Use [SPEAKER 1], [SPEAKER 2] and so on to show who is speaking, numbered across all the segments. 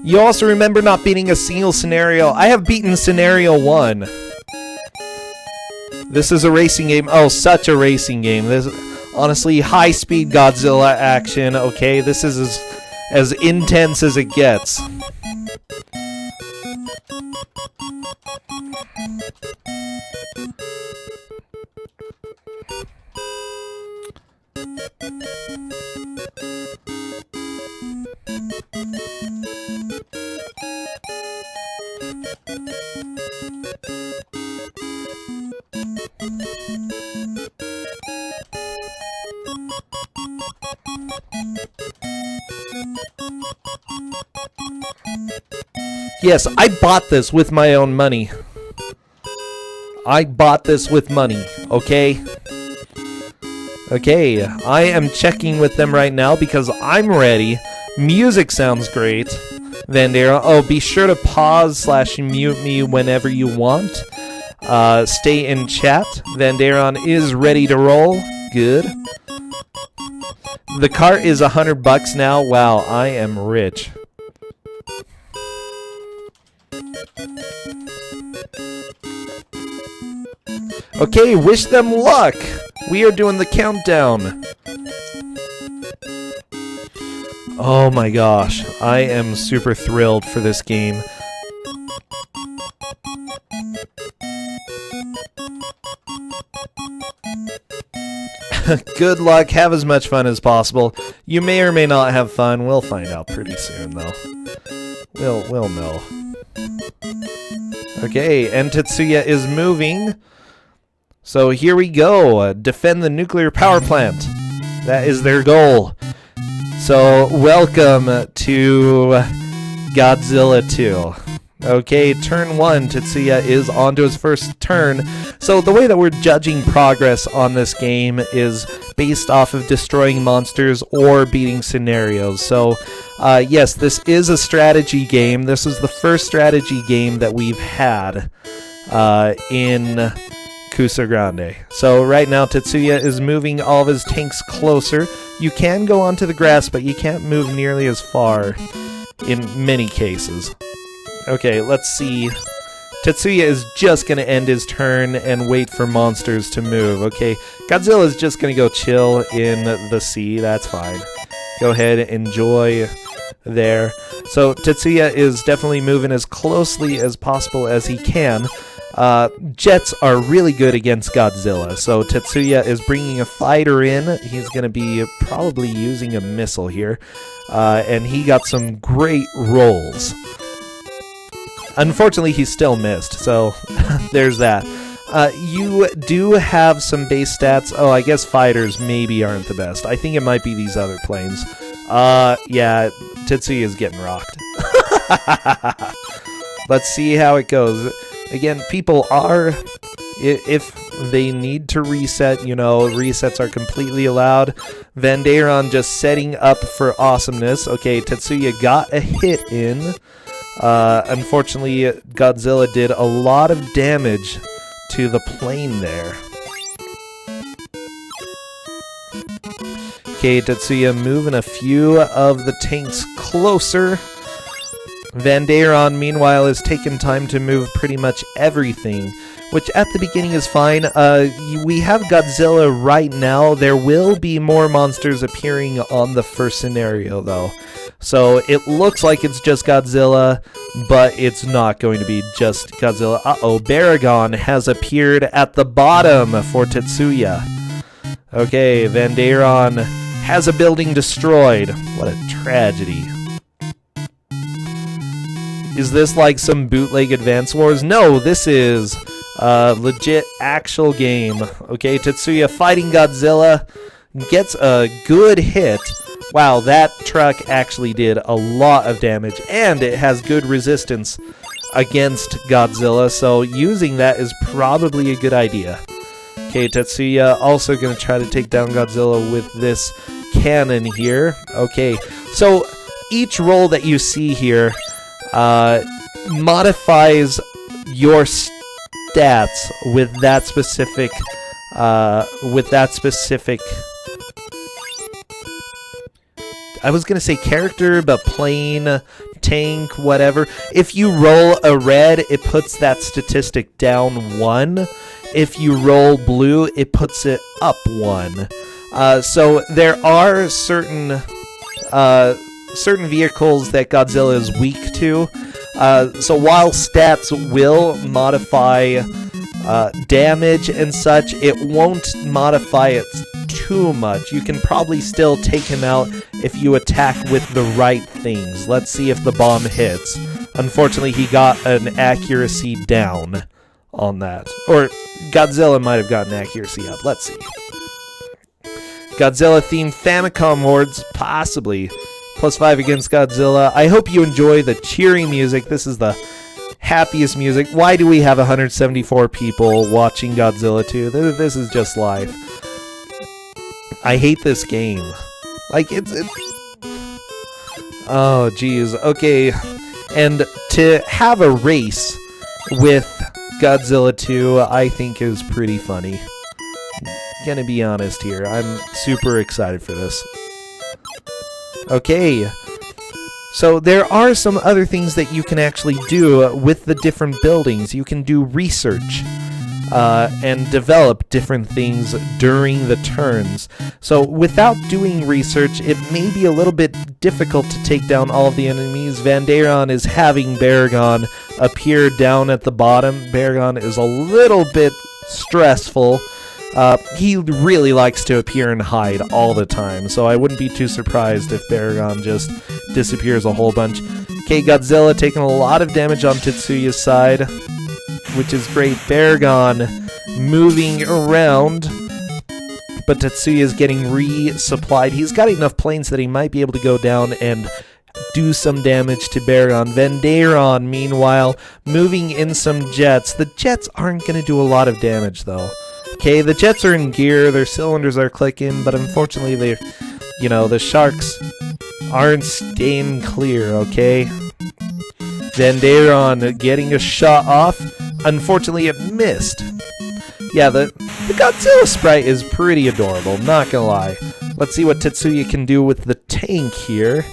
[SPEAKER 1] You also remember not beating a single scenario. I have beaten scenario 1. This is a racing game. Oh, such a racing game. This, honestly, high-speed Godzilla action. Okay, this is as intense as it gets. Yes, I bought this with my own money. I bought this with money, okay? Okay, I am checking with them right now because I'm ready. Music sounds great. Vandaeron, oh, be sure to pause/mute me whenever you want. Stay in chat. Vandaeron is ready to roll. Good. The cart is $100 now. Wow, I am rich. Okay, wish them luck. We are doing the countdown. Oh my gosh, I am super thrilled for this game. Good luck, have as much fun as possible. You may or may not have fun, we'll find out pretty soon though. We'll know. Okay, and T3tsuya is moving. So here we go, defend the nuclear power plant. That is their goal. So welcome to Godzilla 2. Okay, turn 1, T3tsuya is on to his first turn. So the way that we're judging progress on this game is based off of destroying monsters or beating scenarios. So yes, this is a strategy game. This is the first strategy game that we've had in Twosogrande. So right now T3tsuya is moving all of his tanks closer. You can go onto the grass, but you can't move nearly as far in many cases. Okay, let's see. T3tsuya is just going to end his turn and wait for monsters to move. Okay, Godzilla is just going to go chill in the sea. That's fine. Go ahead, enjoy there. So T3tsuya is definitely moving as closely as possible as he can. Jets are really good against Godzilla, so T3tsuya is bringing a fighter in. He's going to be probably using a missile here, and he got some great rolls. Unfortunately, he still missed, so there's that. You do have some base stats. Oh, I guess fighters maybe aren't the best. I think it might be these other planes. Yeah, T3tsuya is getting rocked. Let's see how it goes. Again, people are, if they need to reset, you know, resets are completely allowed. Vandaeron just setting up for awesomeness. Okay, T3tsuya got a hit in. Unfortunately, Godzilla did a lot of damage to the plane there. Okay, T3tsuya moving a few of the tanks closer. Vandaeron, meanwhile, is taking time to move pretty much everything, which at the beginning is fine. We have Godzilla right now. There will be more monsters appearing on the first scenario, though. So it looks like it's just Godzilla, but it's not going to be just Godzilla. Uh-oh, Baragon has appeared at the bottom for T3tsuya. Okay, Vandaeron has a building destroyed. What a tragedy. Is this like some bootleg Advance Wars? No, this is a legit actual game. Okay, T3tsuya fighting Godzilla, gets a good hit. Wow, that truck actually did a lot of damage, and it has good resistance against Godzilla, so using that is probably a good idea. Okay, T3tsuya also going to try to take down Godzilla with this cannon here. Okay, so each roll that you see here modifies your stats with that specific I was gonna say character, but plane, tank, whatever. If you roll a red, it puts that statistic down 1. If you roll blue, it puts it up 1. So there are certain vehicles that Godzilla is weak to. So while stats will modify damage and such, it won't modify it too much. You can probably still take him out if you attack with the right things. Let's see if the bomb hits. Unfortunately, he got an accuracy down on that. Or Godzilla might have gotten accuracy up. Let's see. Godzilla-themed Famicom hordes, possibly. +5 against Godzilla. I hope you enjoy the cheery music. This is the happiest music. Why do we have 174 people watching Godzilla 2? This is just life. I hate this game. Like, it's... Oh, geez. Okay. And to have a race with Godzilla 2, I think is pretty funny. Gonna be honest here. I'm super excited for this. Okay. So there are some other things that you can actually do with the different buildings. You can do research and develop different things during the turns. So without doing research, it may be a little bit difficult to take down all of the enemies. Vandaeron is having Baragon appear down at the bottom. Baragon is a little bit stressful. He really likes to appear and hide all the time, so I wouldn't be too surprised if Baragon just disappears a whole bunch. Okay, Godzilla taking a lot of damage on T3tsuya's side, which is great. Baragon moving around, but T3tsuya is getting resupplied. He's got enough planes that he might be able to go down and do some damage to Baragon. Vandaeron, meanwhile, moving in some jets. The jets aren't going to do a lot of damage, though. Okay, the jets are in gear, their cylinders are clicking, but unfortunately the sharks aren't staying clear, okay? Vandaeron getting a shot off. Unfortunately, it missed. Yeah, the Godzilla sprite is pretty adorable, not gonna lie. Let's see what T3tsuya can do with the tank here.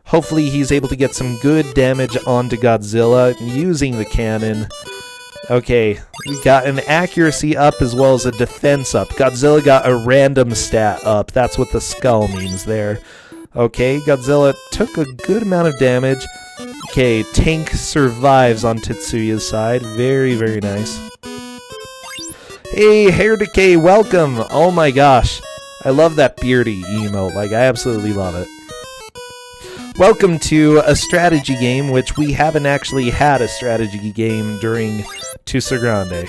[SPEAKER 1] Hopefully he's able to get some good damage onto Godzilla using the cannon. Okay, we got an accuracy up as well as a defense up. Godzilla got a random stat up. That's what the skull means there. Okay, Godzilla took a good amount of damage. Okay, tank survives on T3tsuya's side. Very, very nice. Hey, Hair Decay, welcome! Oh my gosh. I love that beardy emote. Like, I absolutely love it. Welcome to a strategy game, which we haven't actually had a strategy game during Twosogrande.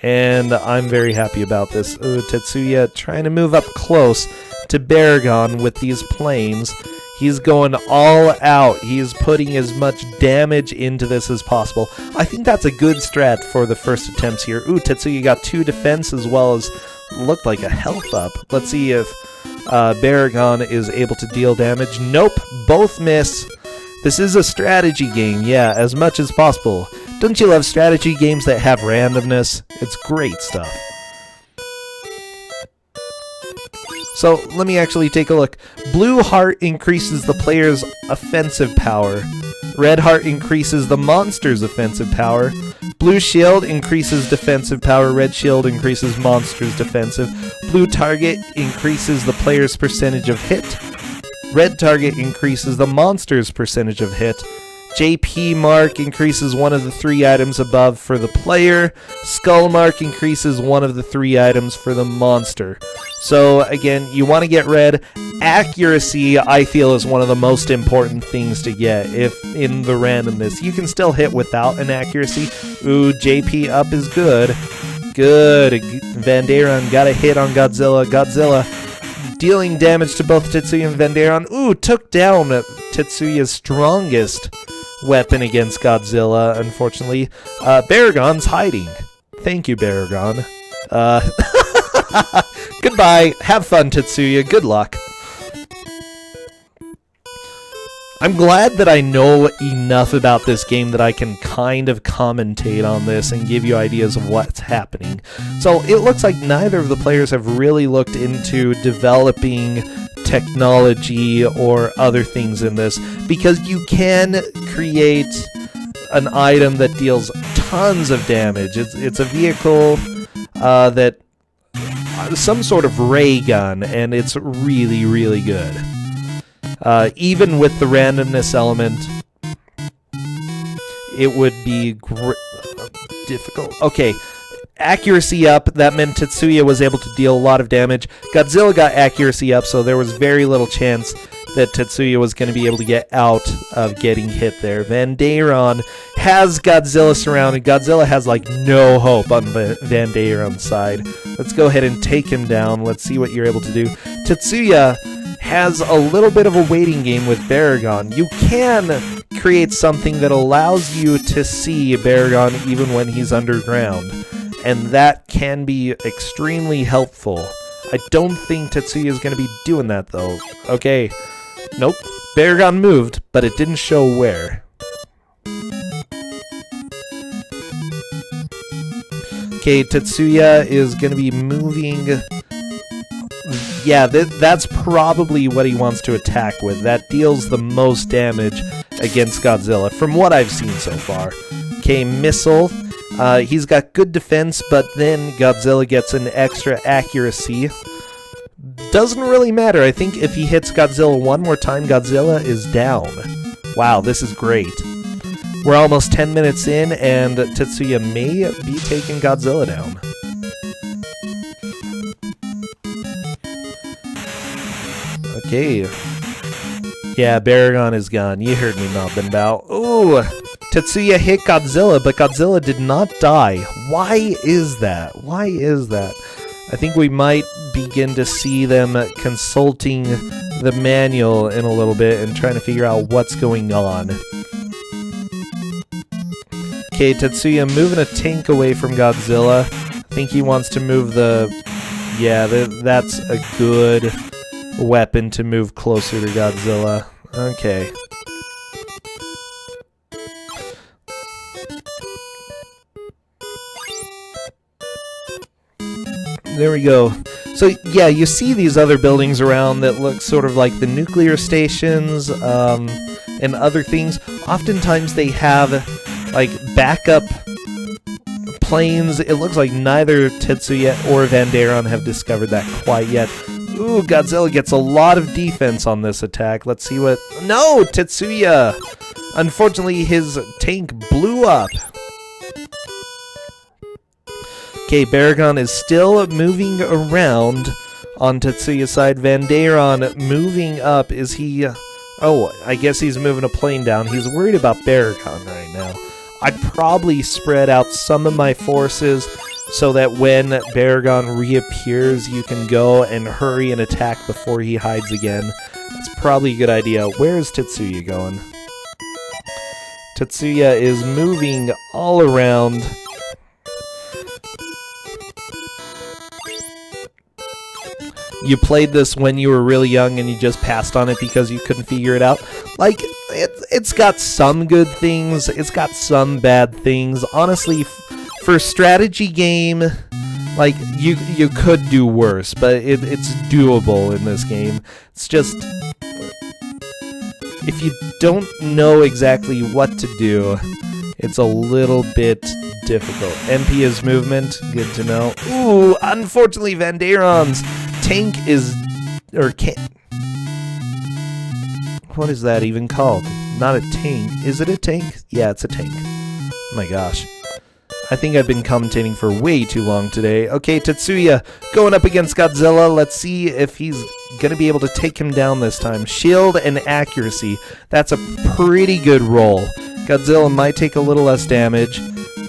[SPEAKER 1] And I'm very happy about this. T3tsuya trying to move up close to Baragon with these planes. He's going all out. He's putting as much damage into this as possible. I think that's a good strat for the first attempts here. Ooh, T3tsuya got 2 defense as well as looked like a health up. Let's see if Baragon is able to deal damage. Nope, both miss. This is a strategy game, yeah, as much as possible. Don't you love strategy games that have randomness? It's great stuff. So, let me actually take a look. Blue heart increases the player's offensive power. Red heart increases the monster's offensive power. Blue shield increases defensive power. Red shield increases monster's defensive. Blue target increases the player's percentage of hit. Red target increases the monster's percentage of hit. JP mark increases one of the 3 items above for the player. Skull mark increases one of the 3 items for the monster. So again, you want to get red. Accuracy, I feel, is one of the most important things to get if in the randomness. You can still hit without an accuracy. Ooh, JP up is good. Good. Vandaeron got a hit on Godzilla. Godzilla dealing damage to both T3tsuya and Vandaeron. Ooh, took down T3tsuya's strongest weapon against Godzilla, unfortunately. Baragon's hiding. Thank you, Baragon. Goodbye. Have fun, T3tsuya. Good luck. I'm glad that I know enough about this game that I can kind of commentate on this and give you ideas of what's happening. So it looks like neither of the players have really looked into developing technology or other things in this, because you can create an item that deals tons of damage. It's a vehicle that some sort of ray gun, and it's really, really good. Even with the randomness element, it would be difficult. Okay, accuracy up. That meant T3tsuya was able to deal a lot of damage. Godzilla got accuracy up, so there was very little chance that T3tsuya was going to be able to get out of getting hit there. Vandaeron has Godzilla surrounded. Godzilla has like no hope on the Vandaeron side. Let's go ahead and take him down. Let's see what you're able to do. T3tsuya has a little bit of a waiting game with Baragon. You can create something that allows you to see Baragon even when he's underground, and that can be extremely helpful. I don't think T3tsuya is going to be doing that though. Okay. Nope. Baragon moved, but it didn't show where. Okay, T3tsuya is going to be moving. Yeah, that's probably what he wants to attack with. That deals the most damage against Godzilla, from what I've seen so far. Okay, missile. He's got good defense, but then Godzilla gets an extra accuracy. Doesn't really matter. I think if he hits Godzilla one more time, Godzilla is down. Wow, this is great. We're almost 10 minutes in, and T3tsuya may be taking Godzilla down. Okay. Yeah, Baragon is gone. You heard me nothing about. Ooh! T3tsuya hit Godzilla, but Godzilla did not die. Why is that? Why is that? I think we might begin to see them consulting the manual in a little bit and trying to figure out what's going on. Okay, T3tsuya moving a tank away from Godzilla. I think he wants to move the... Yeah, that's a good weapon to move closer to Godzilla. Okay. There we go. So, yeah, you see these other buildings around that look sort of like the nuclear stations and other things. Oftentimes they have, like, backup planes. It looks like neither T3tsuya or Vandaeron have discovered that quite yet. Ooh, Godzilla gets a lot of defense on this attack. Let's see what... No! T3tsuya! Unfortunately, his tank blew up. Okay, Baragon is still moving around on T3tsuya's side. Vandaeron moving up. Is he... Oh, I guess he's moving a plane down. He's worried about Baragon right now. I'd probably spread out some of my forces so that when Baragon reappears, you can go and hurry and attack before he hides again. That's probably a good idea. Where is T3tsuya going? T3tsuya is moving all around. You played this when you were really young and you just passed on it because you couldn't figure it out. Like, it's got some good things, it's got some bad things. Honestly, for a strategy game, like, you could do worse, but it's doable in this game. It's just, if you don't know exactly what to do, it's a little bit difficult. MP is movement, good to know. Ooh, unfortunately, Vandaeron's tank is, or can't. What is that even called? Not a tank. Is it a tank? Yeah, it's a tank. Oh my gosh. I think I've been commentating for way too long today. Okay, T3tsuya going up against Godzilla. Let's see if he's going to be able to take him down this time. Shield and accuracy. That's a pretty good roll. Godzilla might take a little less damage,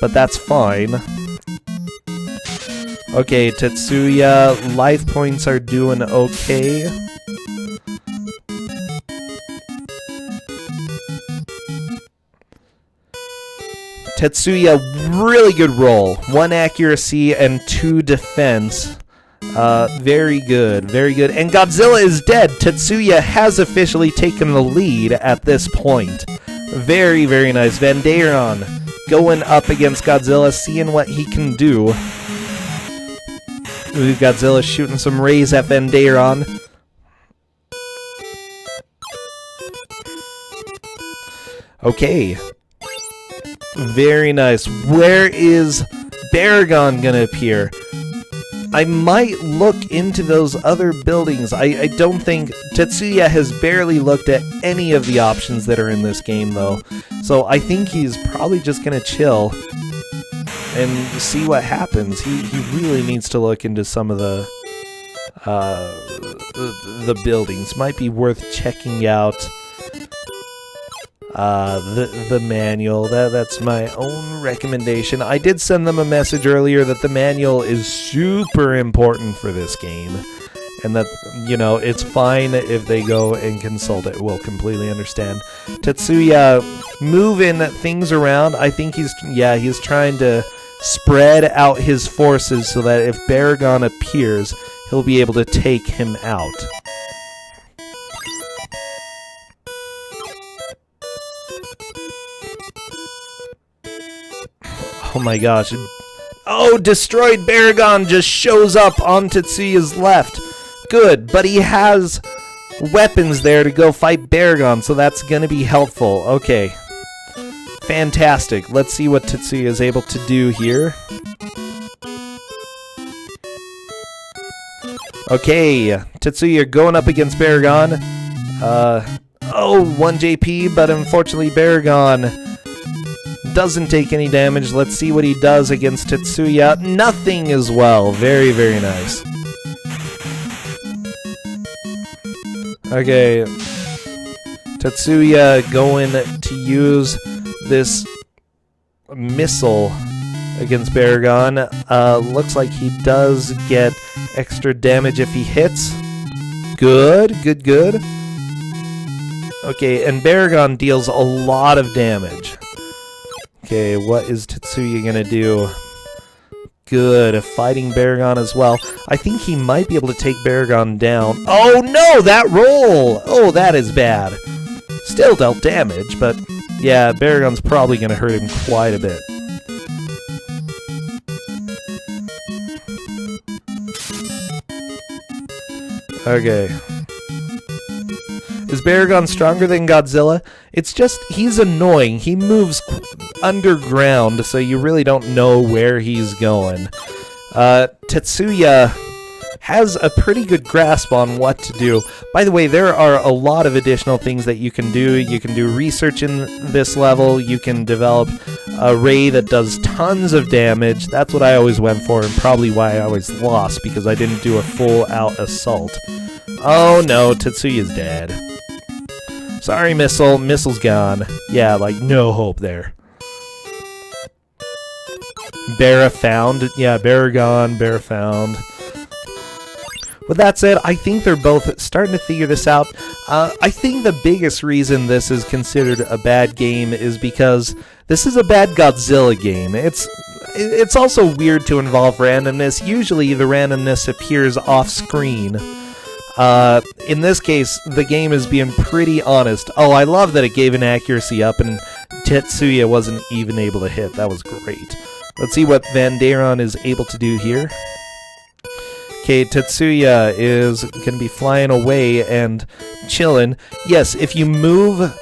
[SPEAKER 1] but that's fine. Okay, T3tsuya, life points are doing okay. T3tsuya, really good roll. 1 accuracy and 2 defense. Very good, very good. And Godzilla is dead. T3tsuya has officially taken the lead at this point. Very, very nice. Vandaeron going up against Godzilla, seeing what he can do. Ooh, Godzilla shooting some rays at Vandaeron. Okay. Very nice. Where is Baragon gonna appear? I might look into those other buildings. I don't think... Tetsuya has barely looked at any of the options that are in this game, though. So I think he's probably just gonna chill and see what happens. He really needs to look into some of the buildings. Might be worth checking out the manual. That's my own recommendation. I did send them a message earlier that the manual is super important for this game, and that, you know, it's fine if they go and consult it. We'll completely understand. Tetsuya moving things around. I think he's trying to spread out his forces so that if Baragon appears, he'll be able to take him out. Oh my gosh. Oh, destroyed Baragon just shows up on Tetsuya's left. Good, but he has weapons there to go fight Baragon, so that's going to be helpful. Okay. Fantastic. Let's see what Tetsuya is able to do here. Okay, Tetsuya going up against Baragon. Oh, 1 JP, but unfortunately Baragon doesn't take any damage. Let's see what he does against Tetsuya. Nothing as well. Very, very nice. Okay. Tetsuya going to use this missile against Baragon. Looks like he does get extra damage if he hits. Good, good, good. Okay, and Baragon deals a lot of damage. Okay, what is Tetsuya gonna do? Good, fighting Baragon as well. I think he might be able to take Baragon down. Oh no, that roll! Oh, that is bad. Still dealt damage, but yeah, Baragon's probably gonna hurt him quite a bit. Okay. Is Baragon stronger than Godzilla? It's just, he's annoying. He moves underground, so you really don't know where he's going. Tetsuya has a pretty good grasp on what to do. By the way, there are a lot of additional things that you can do. You can do research in this level. You can develop a ray that does tons of damage. That's what I always went for, and probably why I always lost, because I didn't do a full-out assault. Oh no, Tetsuya's dead. Sorry, Missile. Missile's gone. Yeah, like, no hope there. Bara found. Yeah, Bara gone. Bara found. With that said, I think they're both starting to figure this out. I think the biggest reason this is considered a bad game is because this is a bad Godzilla game. It's also weird to involve randomness. Usually the randomness appears off-screen. In this case, the game is being pretty honest. Oh, I love that it gave an accuracy up and Tetsuya wasn't even able to hit. That was great. Let's see what Vandaeron is able to do here. Okay, Tetsuya is going to be flying away and chilling. Yes, if you move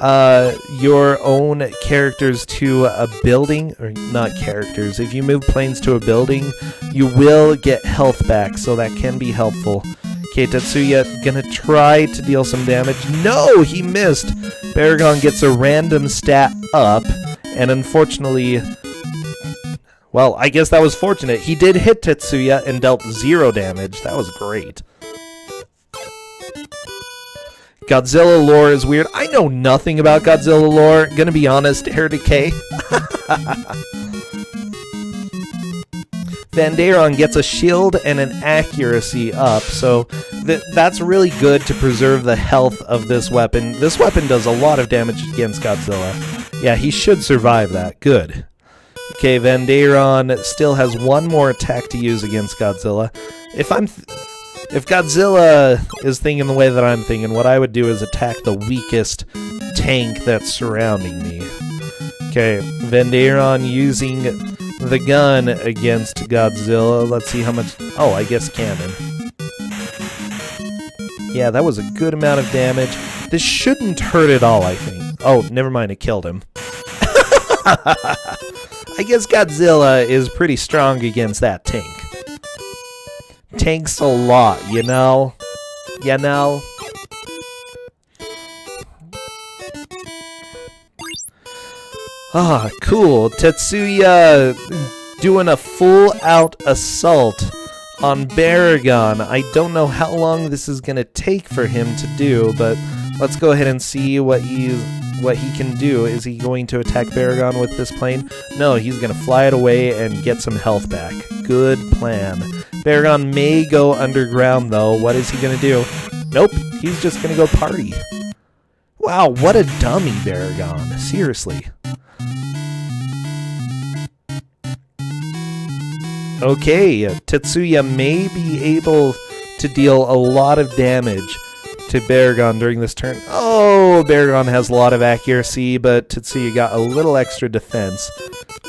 [SPEAKER 1] your own characters to a building, or not characters, if you move planes to a building, you will get health back, so that can be helpful. Okay, Tetsuya gonna try to deal some damage. No, he missed! Baragon gets a random stat up, and unfortunately... Well, I guess that was fortunate. He did hit Tetsuya and dealt 0 damage. That was great. Godzilla lore is weird. I know nothing about Godzilla lore. Gonna be honest, Air Decay. Vandaeron gets a shield and an accuracy up, so that's really good to preserve the health of this weapon. This weapon does a lot of damage against Godzilla. Yeah, he should survive that. Good. Okay, Vandaeron still has one more attack to use against Godzilla. If Godzilla is thinking the way that I'm thinking, what I would do is attack the weakest tank that's surrounding me. Okay, Vandaeron using the gun against Godzilla. Let's see how much... Oh, I guess cannon. Yeah, that was a good amount of damage. This shouldn't hurt at all, I think. Oh, never mind, it killed him. I guess Godzilla is pretty strong against that tank. Tanks a lot, you know? You know? Ah, cool. T3tsuya doing a full-out assault on Baragon. I don't know how long this is going to take for him to do, but let's go ahead and see what he can do. Is he going to attack Baragon with this plane? No, he's going to fly it away and get some health back. Good plan. Baragon may go underground, though. What is he going to do? Nope, he's just going to go party. Wow, what a dummy, Baragon. Seriously. Okay, T3tsuya may be able to deal a lot of damage to Baragon during this turn. Oh, Baragon has a lot of accuracy, but T3tsuya got a little extra defense.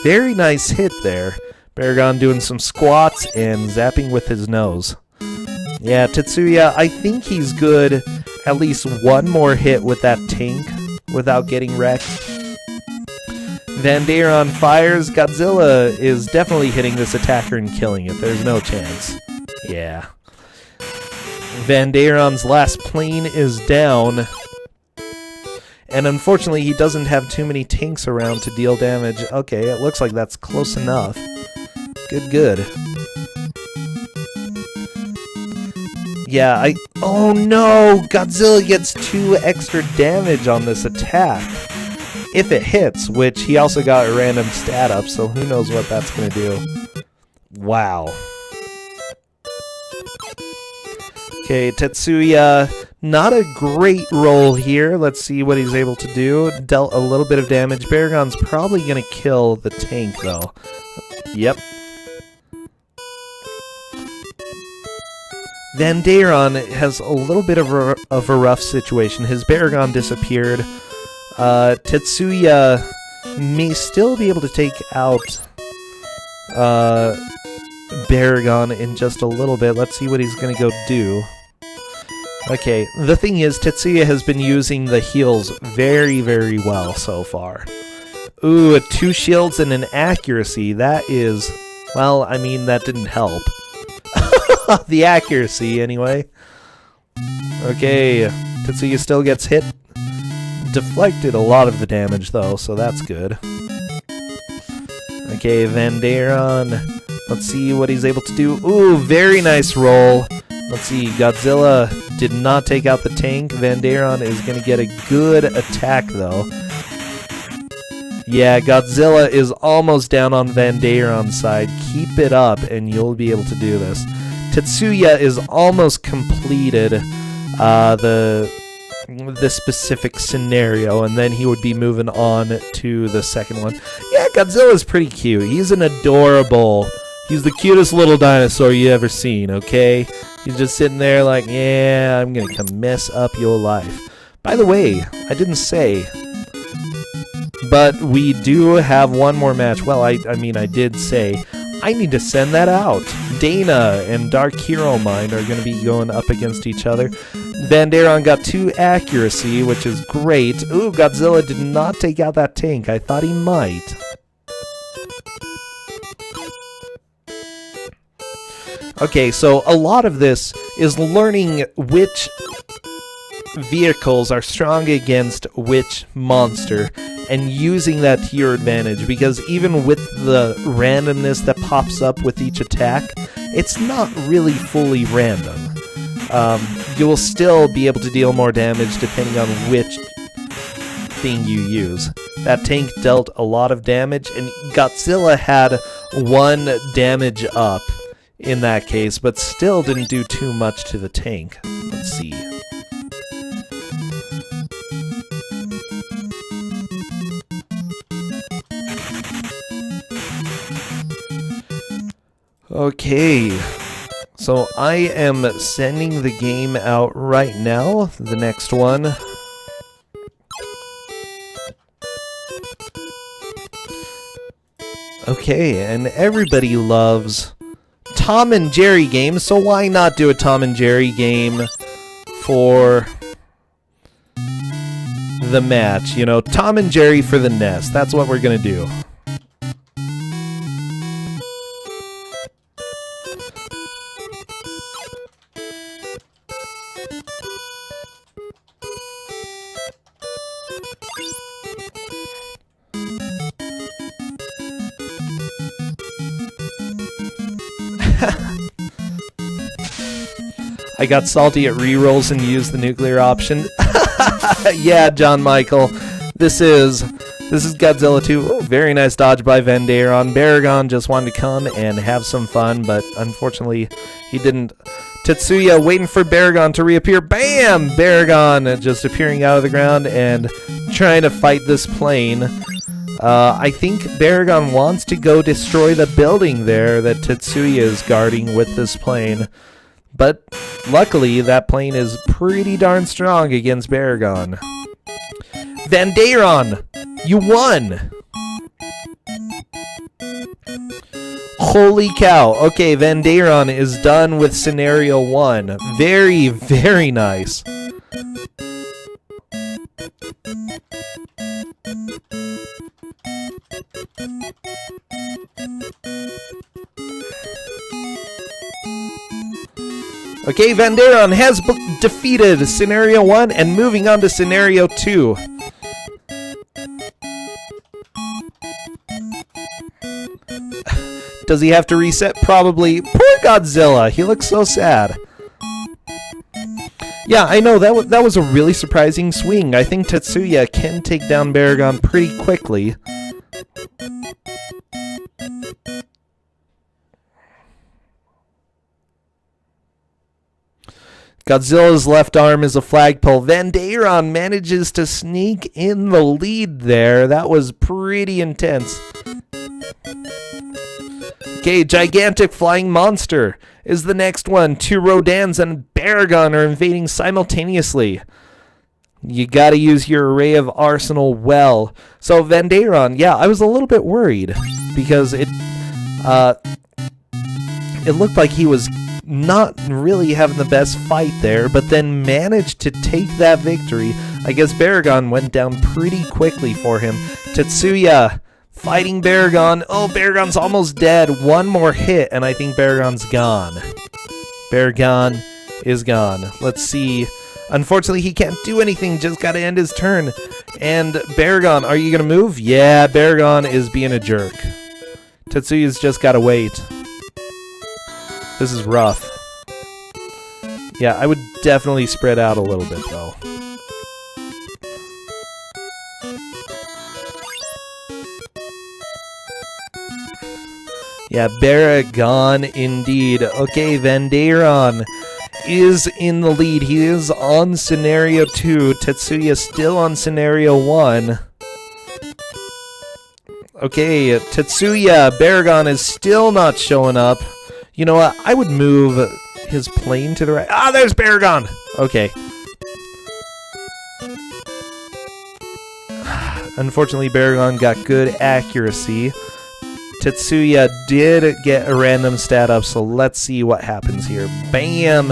[SPEAKER 1] Very nice hit there. Baragon doing some squats and zapping with his nose. Yeah, T3tsuya, I think he's good at least one more hit with that tank without getting wrecked. Vandaeron fires. Godzilla is definitely hitting this attacker and killing it. There's no chance. Yeah. Vandaeron's last plane is down. And unfortunately, he doesn't have too many tanks around to deal damage. Okay, it looks like that's close enough. Good, good. Yeah, oh no! Godzilla gets 2 extra damage on this attack. If it hits, which he also got a random stat up, so who knows what that's going to do. Wow. Okay, T3tsuya, not a great roll here. Let's see what he's able to do. Dealt a little bit of damage. Baragon's probably going to kill the tank, though. Yep. Vandaeron has a little bit of a rough situation. His Baragon disappeared. T3tsuya may still be able to take out Baragon in just a little bit. Let's see what he's going to go do. Okay, the thing is, T3tsuya has been using the heals very, very well so far. Ooh, 2 shields and an accuracy. That is, well, I mean, that didn't help. The accuracy, anyway. Okay, T3tsuya still gets hit. Deflected a lot of the damage, though, so that's good. Okay, Vandaeron. Let's see what he's able to do. Ooh, very nice roll. Let's see, Godzilla did not take out the tank. Vandaeron is going to get a good attack, though. Yeah, Godzilla is almost down on Vandaeron's side. Keep it up, and you'll be able to do this. T3tsuya is almost completed the specific scenario, and then he would be moving on to the second one. Yeah, Godzilla's pretty cute. He's an adorable... He's the cutest little dinosaur you ever seen, okay? He's just sitting there like, yeah, I'm gonna come mess up your life. By the way, I didn't say, but we do have one more match. Well, I mean, I did say, I need to send that out. Dana and Dark Hero Mind are going to be going up against each other. Vandaeron got 2 accuracy, which is great. Ooh, Godzilla did not take out that tank. I thought he might. Okay, so a lot of this is learning which vehicles are strong against which monster and using that to your advantage, because even with the randomness that pops up with each attack, it's not really fully random. You will still be able to deal more damage depending on which thing you use. That tank dealt a lot of damage, and Godzilla had 1 damage up in that case, but still didn't do too much to the tank. Let's see. Okay, so I am sending the game out right now, the next one. Okay, and everybody loves Tom and Jerry games, so why not do a Tom and Jerry game for the match. You know, Tom and Jerry for the nest. That's what we're going to do. I got salty at rerolls and used the nuclear option. Yeah, John Michael. This is Godzilla 2. Oh, very nice dodge by Vandaeron. Baragon just wanted to come and have some fun, but unfortunately he didn't. T3tsuya waiting for Baragon to reappear. Bam! Baragon just appearing out of the ground and trying to fight this plane. I think Baragon wants to go destroy the building there that T3tsuya is guarding with this plane. But luckily, that plane is pretty darn strong against Baragon. Vandaeron, you won! Holy cow. Okay, Vandaeron is done with Scenario 1. Very, very nice. Okay, Vandaeron has defeated Scenario 1 and moving on to Scenario 2. Does he have to reset? Probably. Poor Godzilla. He looks so sad. Yeah, I know. That was a really surprising swing. I think T3tsuya can take down Baragon pretty quickly. Godzilla's left arm is a flagpole. Vandaeron manages to sneak in the lead there. That was pretty intense. Okay, gigantic flying monster is the next one. Two Rodans and Baragon are invading simultaneously. You gotta use your array of arsenal well. So Vandaeron, yeah, I was a little bit worried because it looked like he was not really having the best fight there, but then managed to take that victory. I guess Baragon went down pretty quickly for him. T3tsuya fighting Baragon. Oh, Baragon's almost dead. One more hit, and I think Baragon's gone. Baragon is gone. Let's see. Unfortunately, he can't do anything. Just got to end his turn. And Baragon, are you going to move? Yeah, Baragon is being a jerk. T3tsuya's just got to wait. This is rough. Yeah, I would definitely spread out a little bit, though. Yeah, Baragon indeed. Okay, Vandaeron is in the lead. He is on Scenario 2. T3tsuya still on Scenario 1. Okay, T3tsuya. Baragon is still not showing up. You know what? I would move his plane to the right. Ah, there's Baragon! Okay. Unfortunately, Baragon got good accuracy. T3tsuya did get a random stat up, so let's see what happens here. Bam!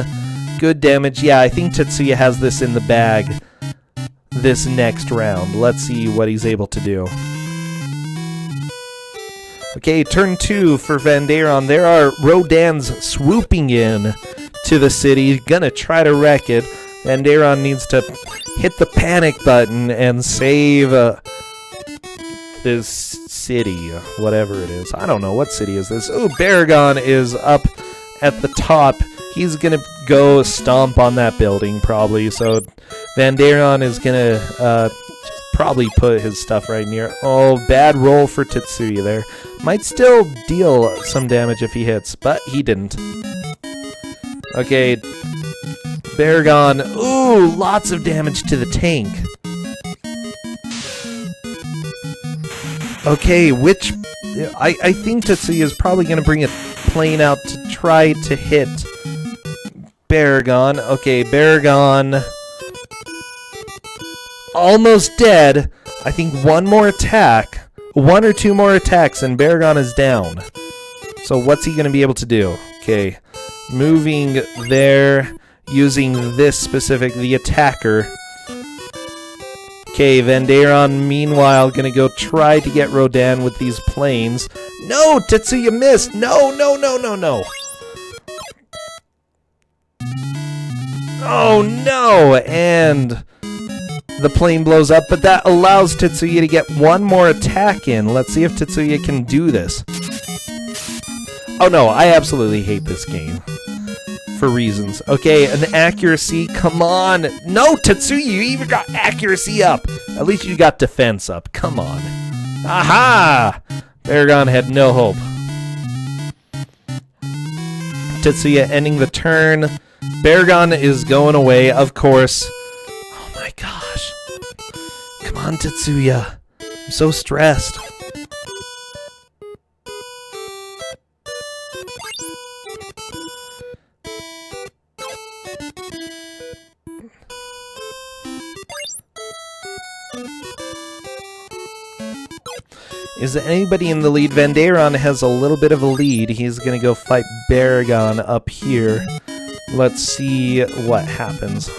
[SPEAKER 1] Good damage. Yeah, I think T3tsuya has this in the bag this next round. Let's see what he's able to do. Okay, turn 2 for Vandaeron. There are Rodans swooping in to the city, gonna try to wreck it. Vandaeron needs to hit the panic button and save this city, whatever it is. I don't know, what city is this? Oh, Baragon is up at the top. He's gonna go stomp on that building, probably, so Vandaeron is gonna probably put his stuff right near. Oh, bad roll for T3tsuya there. Might still deal some damage if he hits, but he didn't. Okay, Baragon. Ooh, lots of damage to the tank. Okay, which... I think T3tsuya is probably going to bring a plane out to try to hit Baragon. Okay, Baragon... almost dead. I think one more attack. One or two more attacks and Baragon is down. So what's he going to be able to do? Okay. Moving there. Using this specific, the attacker. Okay, Vandaeron, meanwhile, gonna go try to get Rodan with these planes. No, T3tsuya missed! No, no, no, no, no! Oh, no! And the plane blows up, but that allows T3tsuya to get one more attack in. Let's see if T3tsuya can do this. Oh, no, I absolutely hate this game. For reasons. Okay, an accuracy, come on. No, T3tsuya, you even got accuracy up. At least you got defense up. Come on. Aha! Vandaeron had no hope. T3tsuya ending the turn. Vandaeron is going away, of course. Oh my gosh. Come on, T3tsuya. I'm so stressed. Is there anybody in the lead? Vandaeron has a little bit of a lead. He's going to go fight Vandaeron up here. Let's see what happens.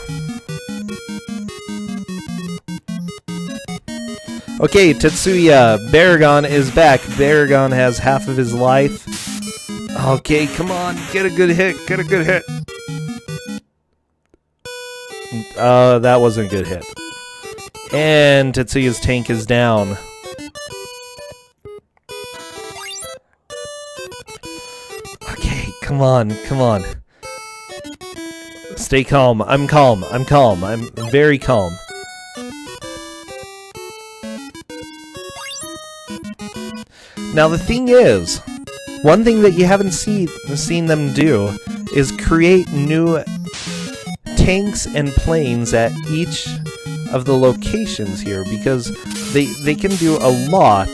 [SPEAKER 1] Okay, T3tsuya. Vandaeron is back. Vandaeron has half of his life. Okay, come on. Get a good hit. Get a good hit. That wasn't a good hit. And T3tsuya's tank is down. Come on, come on. Stay calm. I'm calm. I'm calm. I'm very calm. Now the thing is, one thing that you haven't seen them do is create new tanks and planes at each of the locations here, because they can do a lot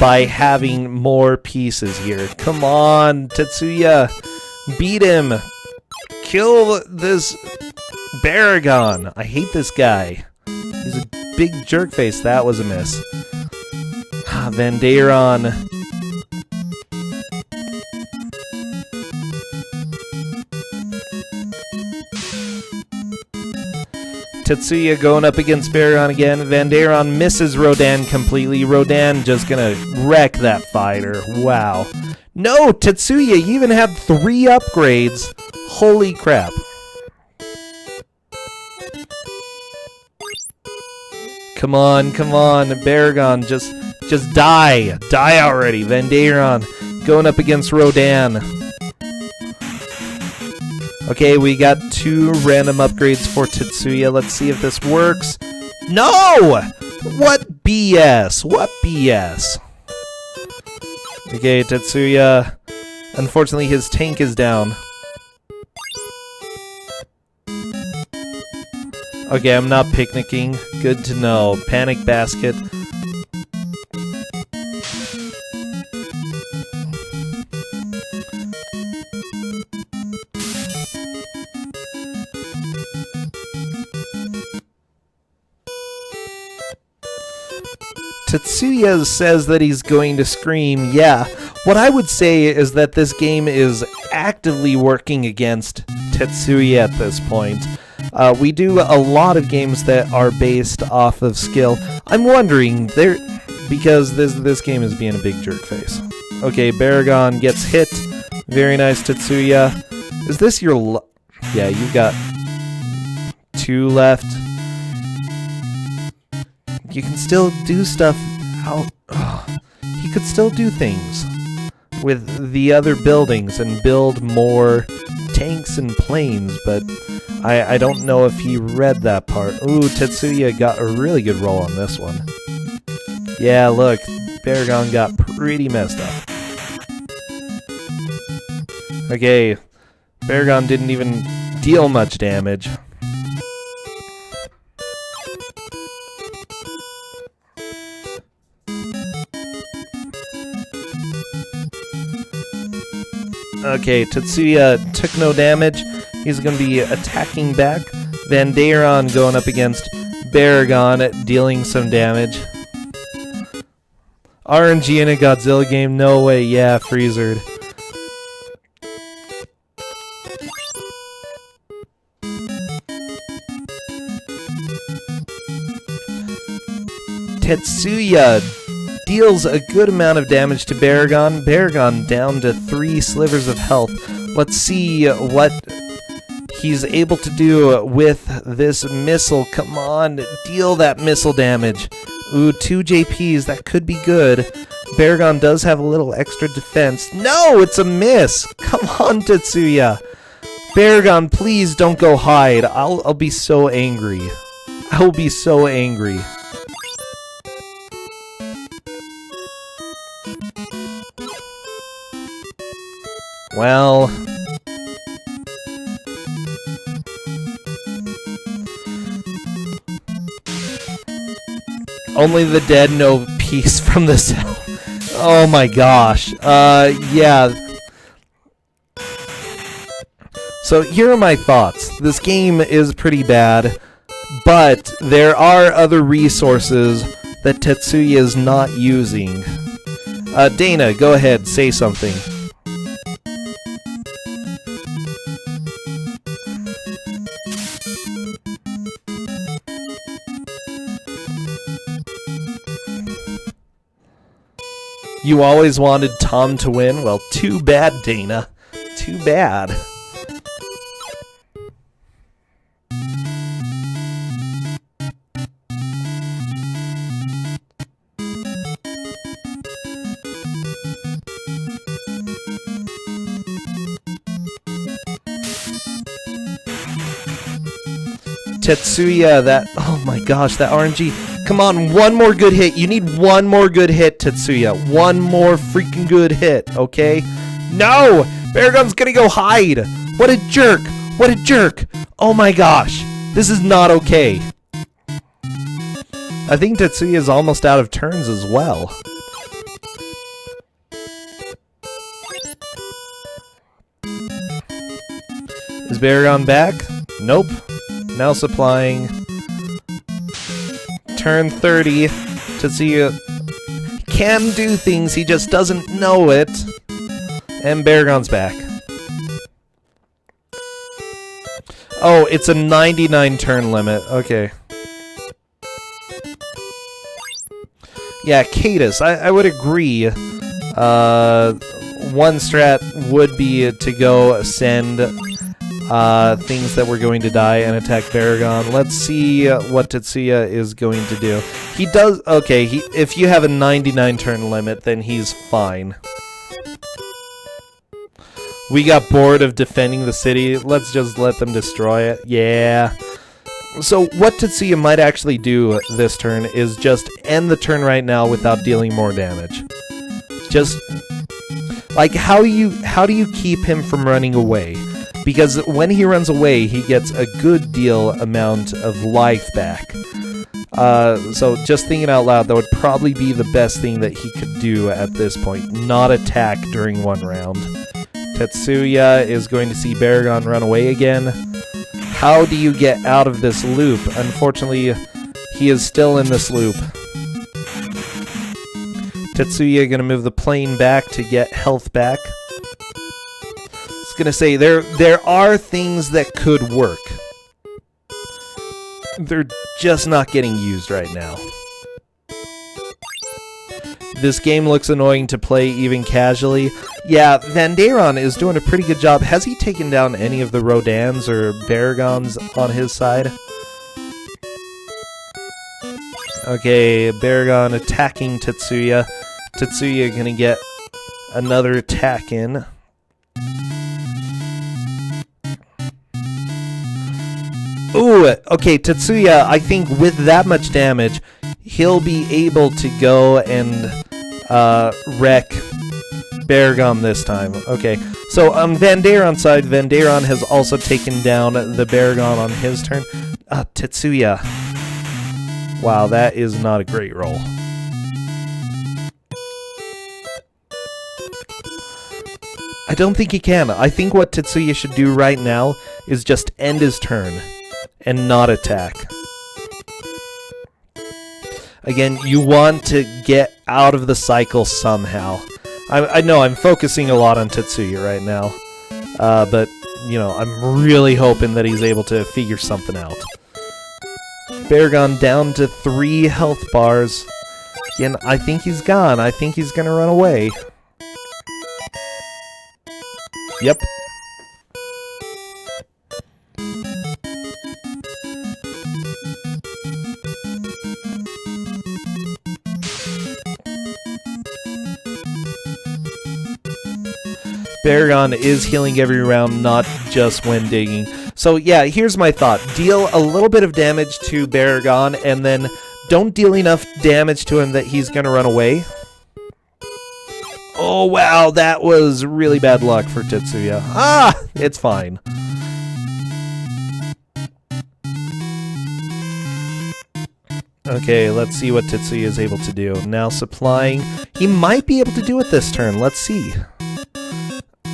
[SPEAKER 1] by having more pieces here. Come on, T3tsuya. Beat him. Kill this Vandaeron. I hate this guy. He's a big jerk face. That was a miss. Vandaeron. T3tsuya going up against Vandaeron again. Vandaeron misses Rodan completely. Rodan just gonna wreck that fighter. Wow. No, T3tsuya, you even had 3 upgrades. Holy crap. Come on, come on. Vandaeron, just die. Die already. Vandaeron going up against Rodan. Okay, we got 2 random upgrades for T3tsuya. Let's see if this works. No! What BS? What BS? Okay, T3tsuya. Unfortunately, his tank is down. Okay, I'm not picnicking. Good to know. Panic basket. T3tsuya says that he's going to scream. Yeah, what I would say is that this game is actively working against T3tsuya at this point. We do a lot of games that are based off of skill. I'm wondering, because this game is being a big jerk face. Okay, Vandaeron gets hit. Very nice, T3tsuya. Is this your... Yeah, you've got 2 left. You can still do stuff out. He could still do things with the other buildings and build more tanks and planes, but I don't know if he read that part. Ooh, T3tsuya got a really good roll on this one. Yeah, look, Vandaeron got pretty messed up. Okay, Vandaeron didn't even deal much damage. Okay, T3tsuya took no damage. He's going to be attacking back. Vandaeron going up against Vandaeron, dealing some damage. RNG in a Godzilla game? No way. Yeah, Freezered. T3tsuya deals a good amount of damage to Vandaeron. Vandaeron down to 3 slivers of health. Let's see what he's able to do with this missile. Come on, deal that missile damage. Ooh, 2 JPs, that could be good. Vandaeron does have a little extra defense. No, it's a miss! Come on, T3tsuya. Vandaeron, please don't go hide. I'll be so angry. I will be so angry. Well... only the dead know peace from the cell. Oh my gosh. Yeah. So here are my thoughts. This game is pretty bad, but there are other resources that T3tsuya is not using. Dana, go ahead, say something. You always wanted Tom to win? Well, too bad, Dana. Too bad. T3tsuya, that... oh my gosh, that RNG... come on, one more good hit. You need one more good hit, T3tsuya. One more freaking good hit, okay? No! Vandaeron's gonna go hide! What a jerk! What a jerk! Oh my gosh. This is not okay. I think T3tsuya is almost out of turns as well. Is Vandaeron back? Nope. Now supplying. Turn 30. T3tsuya can do things, he just doesn't know it. And Vandaeron's back. Oh, it's a 99 turn limit. Okay. Yeah, Cadus, I would agree. One strat would be to go send things that were going to die and attack Vandaeron. Let's see what T3tsuya is going to do. He does... okay, if you have a 99 turn limit, then he's fine. We got bored of defending the city. Let's just let them destroy it. Yeah. So what T3tsuya might actually do this turn is just end the turn right now without dealing more damage. Just... like, how do you keep him from running away? Because when he runs away, he gets a good deal amount of life back. So just thinking out loud, that would probably be the best thing that he could do at this point. Not attack during one round. T3tsuya is going to see Vandaeron run away again. How do you get out of this loop? Unfortunately, he is still in this loop. T3tsuya gonna move the plane back to get health back. Gonna say there are things that could work. They're just not getting used right now. This game looks annoying to play even casually. Yeah, Vandaeron is doing a pretty good job. Has he taken down any of the Rodans or Vandaerons on his side? Okay, Vandaeron attacking T3tsuya. T3tsuya gonna get another attack in. Ooh, okay, T3tsuya, I think with that much damage, he'll be able to go and wreck Vandaeron this time. Okay, so on Vandaeron's side, Vandaeron has also taken down the Vandaeron on his turn. T3tsuya. Wow, that is not a great roll. I don't think he can. I think what T3tsuya should do right now is just end his turn and not attack. Again, you want to get out of the cycle somehow. I know I'm focusing a lot on T3tsuya right now, but, you know, I'm really hoping that he's able to figure something out. Vandaeron down to 3 health bars. And I think he's gone. I think he's gonna run away. Yep. Vandaeron is healing every round, not just when digging. So yeah, here's my thought. Deal a little bit of damage to Vandaeron, and then don't deal enough damage to him that he's gonna run away. Oh wow, that was really bad luck for T3tsuya. Ah, it's fine. Okay, let's see what T3tsuya is able to do. Now supplying. He might be able to do it this turn. Let's see.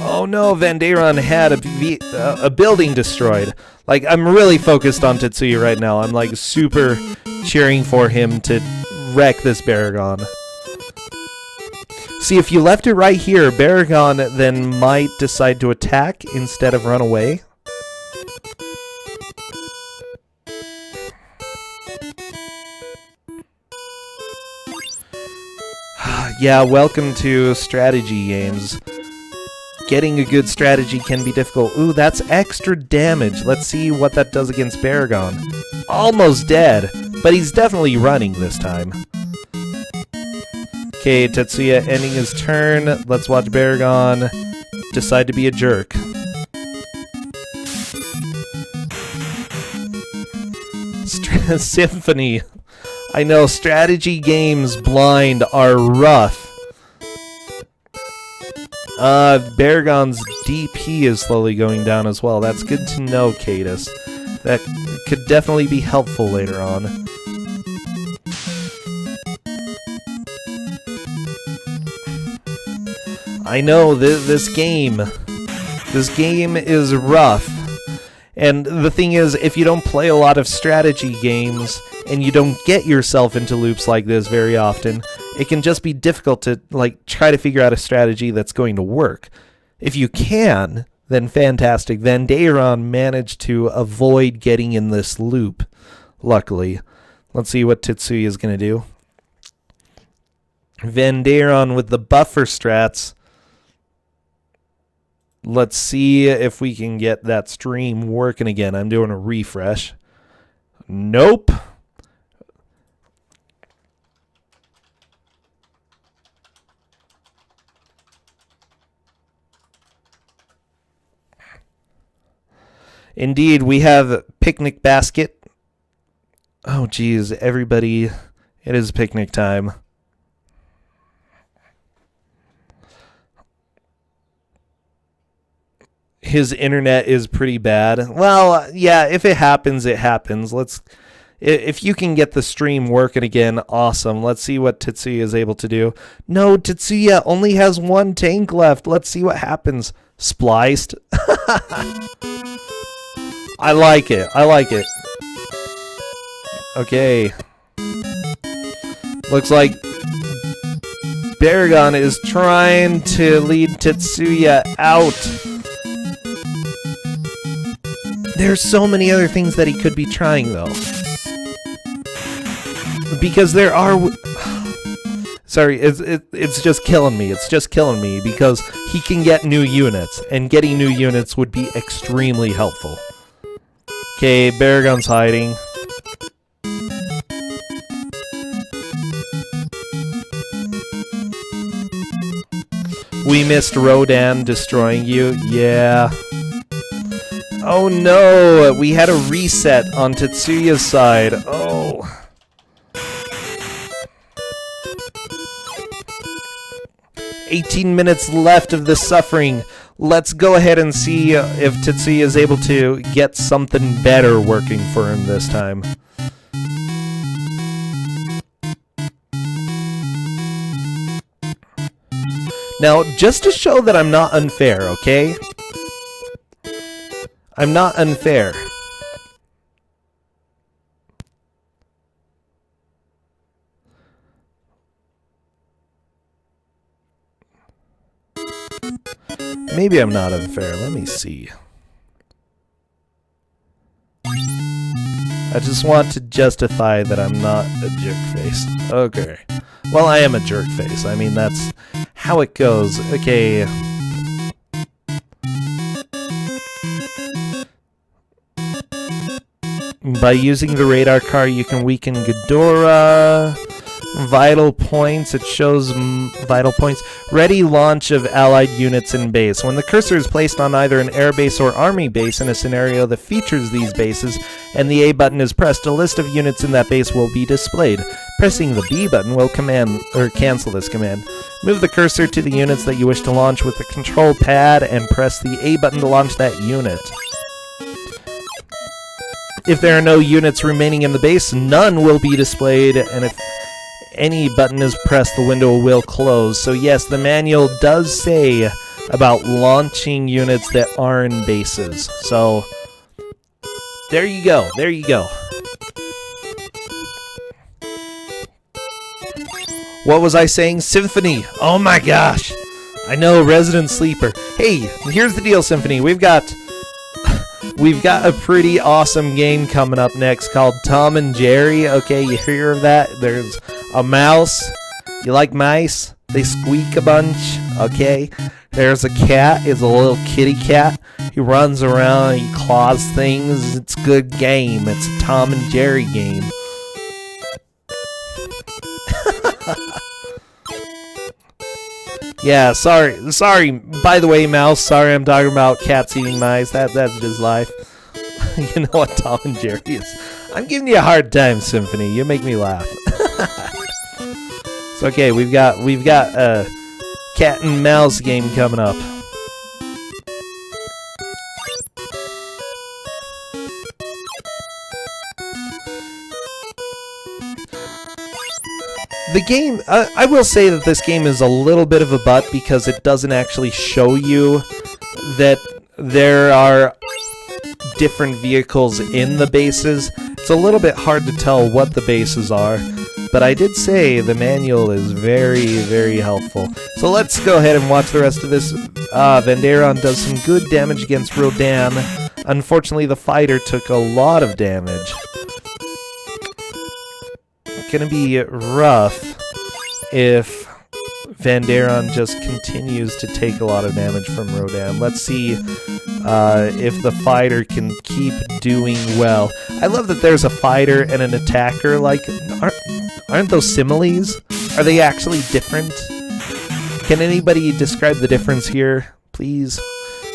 [SPEAKER 1] Oh no, Vandaeron had a building destroyed. Like, I'm really focused on T3tsuya right now. I'm like super cheering for him to wreck this Vandaeron. See, if you left it right here, Vandaeron then might decide to attack instead of run away. Yeah, welcome to strategy games. Getting a good strategy can be difficult. Ooh, that's extra damage. Let's see what that does against Vandaeron. Almost dead, but he's definitely running this time. Okay, T3tsuya ending his turn. Let's watch Vandaeron decide to be a jerk. Symphony. I know, strategy games blind are rough. Vandaeron's DP is slowly going down as well. That's good to know, Cadus. That could definitely be helpful later on. I know, this game is rough. And the thing is, if you don't play a lot of strategy games, and you don't get yourself into loops like this very often, it can just be difficult to, like, try to figure out a strategy that's going to work. If you can, then fantastic. Vandaeron managed to avoid getting in this loop, luckily. Let's see what T3tsuya is going to do. Vandaeron with the buffer strats. Let's see if we can get that stream working again. I'm doing a refresh. Nope. Indeed, we have picnic basket. Oh, geez, everybody, it is picnic time. His internet is pretty bad. Well, yeah, if it happens, it happens. If you can get the stream working again, awesome. Let's see what T3tsuya is able to do. No, T3tsuya only has one tank left. Let's see what happens. Spliced. I like it. I like it. Okay. Looks like Vandaeron is trying to lead T3tsuya out. There's so many other things that he could be trying, though. Because there are... Sorry, it's just killing me. It's just killing me because he can get new units, and getting new units would be extremely helpful. Okay, Vandaeron's hiding. We missed Rodan destroying you. Yeah. Oh no, we had a reset on T3tsuya's side. Oh. "18 minutes left of the suffering. Let's go ahead and see if T3tsuya is able to get something better working for him this time. Now, just to show that I'm not unfair, okay? I'm not unfair. Maybe I'm not unfair. Let me see. I just want to justify that I'm not a jerk face. Okay. Well, I am a jerk face. I mean, that's how it goes. Okay. By using the radar car, you can weaken Ghidorah. Vital points. It shows vital points. Ready launch of allied units in base. When the cursor is placed on either an air base or army base in a scenario that features these bases, and the A button is pressed, a list of units in that base will be displayed. Pressing the B button will cancel this command. Move the cursor to the units that you wish to launch with the control pad and press the A button to launch that unit. If there are no units remaining in the base, none will be displayed, and if any button is pressed, the window will close. So yes, the manual does say about launching units that are in bases. So there you go. There you go. What was I saying? Symphony. Oh my gosh. I know, Resident Sleeper. Hey, here's the deal, Symphony. We've got a pretty awesome game coming up next called Tom and Jerry. Okay, you hear of that? There's a mouse. You like mice? They squeak a bunch. Okay. There's a cat. It's a little kitty cat. He runs around. He claws things. It's a good game. It's a Tom and Jerry game. Yeah, sorry. By the way, mouse, sorry I'm talking about cats eating mice. That's just life. You know what Tom and Jerry is. I'm giving you a hard time, Symphony. You make me laugh. So okay, we've got a cat and mouse game coming up. The game, I will say that this game is a little bit of a butt because it doesn't actually show you that there are different vehicles in the bases. It's a little bit hard to tell what the bases are, but I did say the manual is very, very helpful. So let's go ahead and watch the rest of this. Vandaeron does some good damage against Rodan. Unfortunately, the fighter took a lot of damage. Gonna be rough if Vandaeron just continues to take a lot of damage from Rodan. Let's see if the fighter can keep doing well. I love that there's a fighter and an attacker. Like, aren't those similes? Are they actually different? Can anybody describe the difference here, please?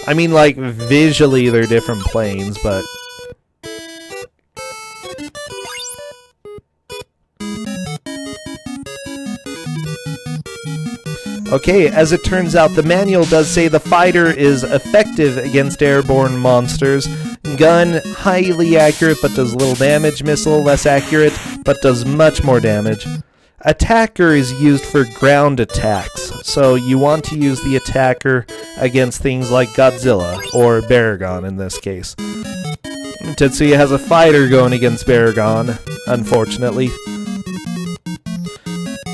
[SPEAKER 1] I mean, like, visually they're different planes, but... Okay, as it turns out, the manual does say the fighter is effective against airborne monsters. Gun, highly accurate but does little damage. Missile, less accurate but does much more damage. Attacker is used for ground attacks, so you want to use the attacker against things like Godzilla, or Baragon in this case. T3tsuya has a fighter going against Baragon, unfortunately.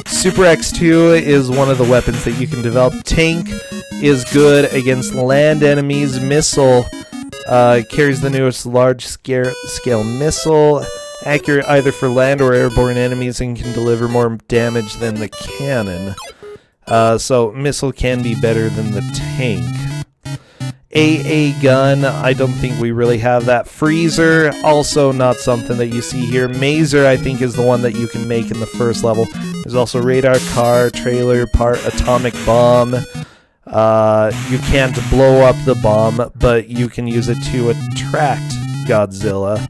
[SPEAKER 1] Super X2 is one of the weapons that you can develop. Tank is good against land enemies. Missile carries the newest large-scale missile. Accurate either for land or airborne enemies and can deliver more damage than the cannon. So missile can be better than the tank. AA gun, I don't think we really have that. Freezer, also not something that you see here. Mazer, I think, is the one that you can make in the first level. There's also radar car, trailer, atomic bomb. You can't blow up the bomb, but you can use it to attract Godzilla.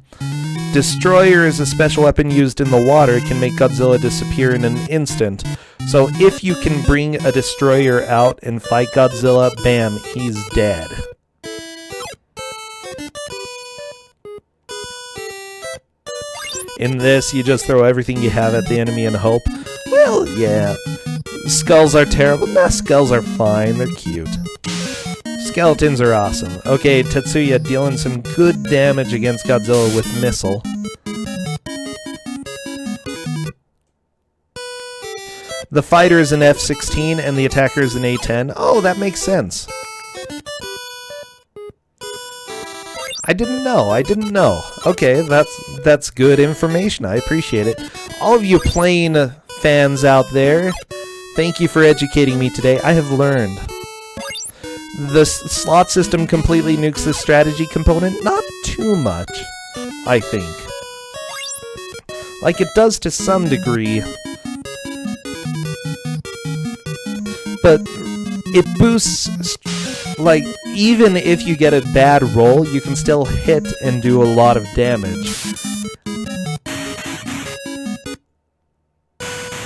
[SPEAKER 1] Destroyer is a special weapon used in the water. It can make Godzilla disappear in an instant. So if you can bring a destroyer out and fight Godzilla, bam, he's dead. In this, you just throw everything you have at the enemy and hope. Well, yeah. Skulls are terrible. Nah, skulls are fine. They're cute. Skeletons are awesome. Okay, T3tsuya dealing some good damage against Godzilla with missile. The fighter is an F-16 and the attacker is an A-10. Oh, that makes sense. I didn't know. Okay, that's good information. I appreciate it. All of you playing fans out there. Thank you for educating me today. I have learned. The slot system completely nukes the strategy component. Not too much, I think. Like, it does to some degree. But it boosts, like, even if you get a bad roll, you can still hit and do a lot of damage.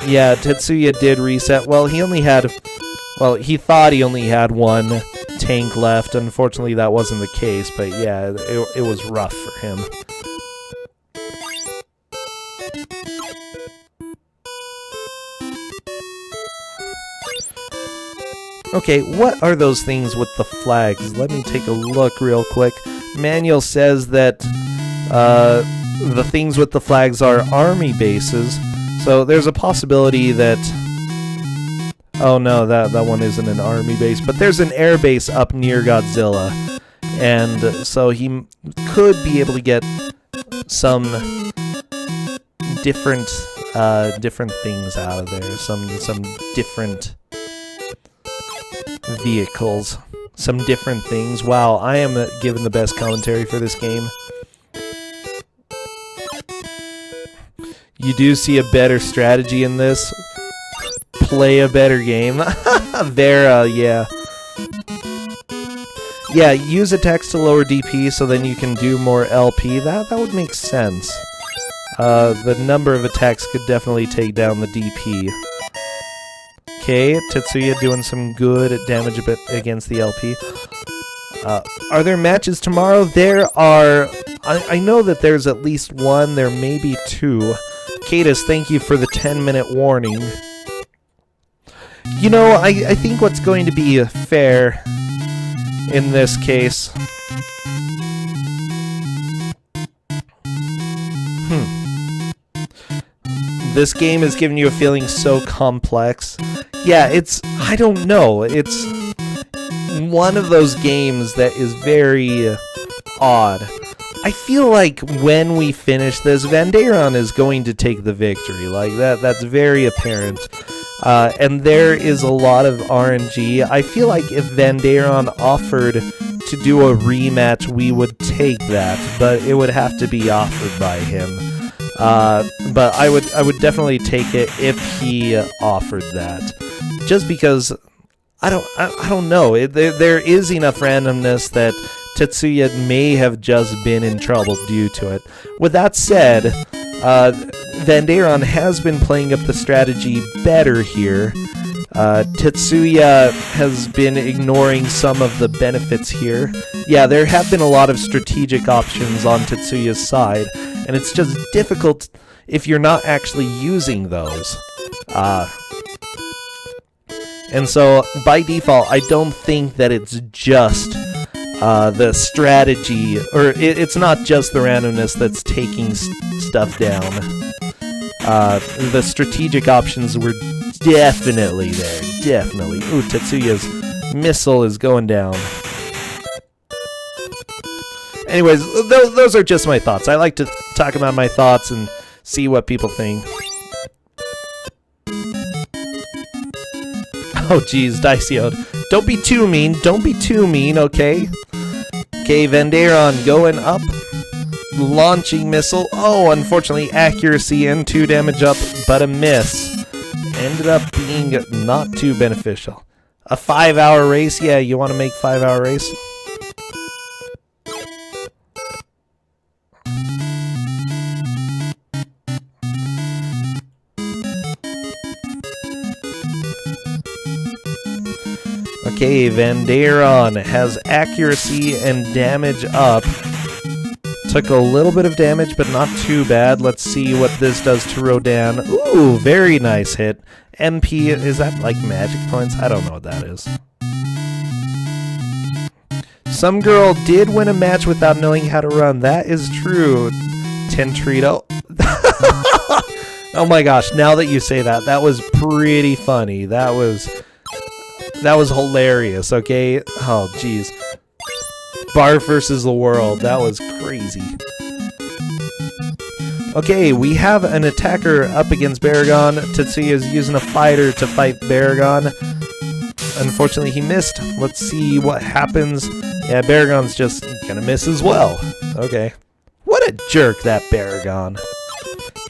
[SPEAKER 1] Yeah, Tetsuya did reset. Well, he only had... Well, he thought he only had one tank left. Unfortunately, that wasn't the case, but yeah, it was rough for him. Okay, what are those things with the flags? Let me take a look real quick. Manual says that the things with the flags are army bases, so there's a possibility that... Oh no, that one isn't an army base, but there's an air base up near Godzilla, and so he could be able to get some different things out of there, some different vehicles, some different things. Wow, I am giving the best commentary for this game. You do see a better strategy in this. Play a better game. Vera, yeah. Yeah, use attacks to lower DP so then you can do more LP. That would make sense. The number of attacks could definitely take down the DP. Okay, Tetsuya doing some good damage against the LP. Are there matches tomorrow? There are... I know that there's at least one. There may be two. Cadus, thank you for the 10-minute warning. You know, I think what's going to be fair in this case... This game is giving you a feeling so complex. Yeah, it's... I don't know. It's one of those games that is very odd. I feel like when we finish this, Vandaeron is going to take the victory. Like, that's very apparent. And there is a lot of RNG. I feel like if Vandaeron offered to do a rematch, we would take that, but it would have to be offered by him. But I would definitely take it if he offered that, just because I don't know. There is enough randomness that Tetsuya may have just been in trouble due to it. With that said, Vandaeron has been playing up the strategy better here. Tetsuya has been ignoring some of the benefits here. Yeah, there have been a lot of strategic options on Tetsuya's side, and it's just difficult if you're not actually using those. And so, by default, I don't think that it's just the strategy, or it's not just the randomness that's taking stuff down. The strategic options were definitely there, definitely. Ooh, Tetsuya's missile is going down. Anyways, those are just my thoughts. I like to talk about my thoughts and see what people think. Oh, geez, Diceo. Don't be too mean. Don't be too mean, okay? Okay, Vandaeron going up. Launching missile. Oh, unfortunately, accuracy and 2 damage up, but a miss. Ended up being not too beneficial. A 5-hour race? Yeah, you want to make 5-hour race? Okay, Vandaeron has accuracy and damage up. Took a little bit of damage, but not too bad. Let's see what this does to Rodan. Ooh, very nice hit. MP, is that like magic points? I don't know what that is. Some girl did win a match without knowing how to run. That is true. T3tsuya. Oh my gosh, now that you say that, that was pretty funny. That was hilarious, okay? Oh, jeez. Barf versus the world. That was crazy. Okay, we have an attacker up against Baragon. T3tsuya is using a fighter to fight Baragon. Unfortunately, he missed. Let's see what happens. Yeah, Baragon's just gonna miss as well. Okay. What a jerk, that Baragon.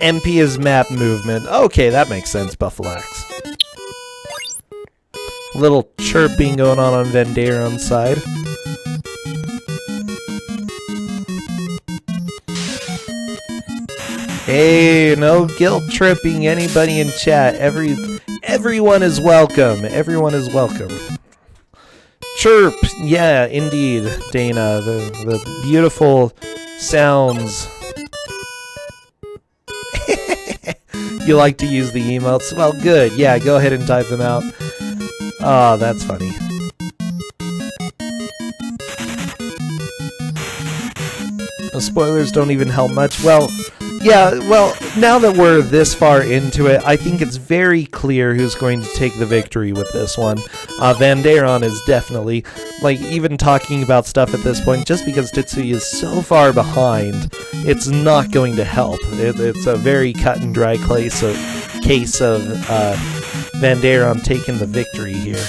[SPEAKER 1] MP is map movement. Okay, that makes sense, Buffalax. Little chirping going on Vandaeron's side. Hey, no guilt tripping anybody in chat. Everyone is welcome. Everyone is welcome. Chirp. Yeah, indeed, Dana. The beautiful sounds. You like to use the emotes? Well, good. Yeah, go ahead and type them out. Oh, that's funny. The spoilers don't even help much. Well, yeah, well, now that we're this far into it, I think it's very clear who's going to take the victory with this one. Vandaeron is definitely, like, even talking about stuff at this point, just because T3tsuya is so far behind, it's not going to help. It's a very cut and dry case of Vandaeron taking the victory here.